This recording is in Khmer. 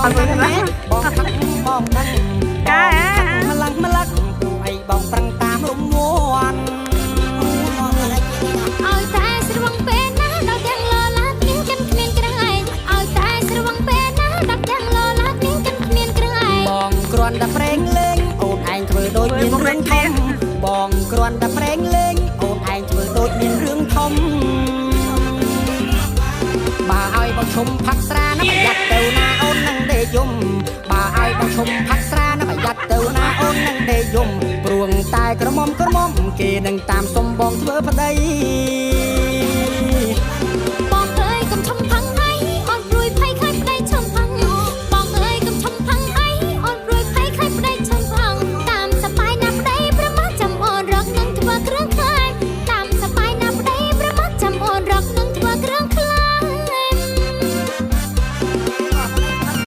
បងខាត់បងដឹងកាម្លឹងម្លឹកព្រោះអីបងប្រឹងតាមរំមួនឲ្យតែស្រវឹងពេលណាដល់ទាំងលឡាគ្មានកិនគ្មានគ្រឿងឯងឲ្យតែស្រវឹងពេលណាដល់ទាំងលឡាគ្មានកិនគ្មានគ្រឿងឯងបងគ្រាន់តែប្រេងលេងអូនឯងធ្វើដូចមានរឿងធំបងគ្រាន់តែប្រេងលេងអូនឯងធ្វើដូចមានរឿងធំបើឲ្យបងឈុំផាត់ស្រាណាប្រយ័ត្នទៅណាអូននឹងដេកយំបើឲ្យបងឈុំផាត់ស្រាណាប្រយ័ត្នទៅណាអូននឹងដេកយំព្រួងតែក្រមុំគេនឹងតាមសុំបងធ្វើប្តី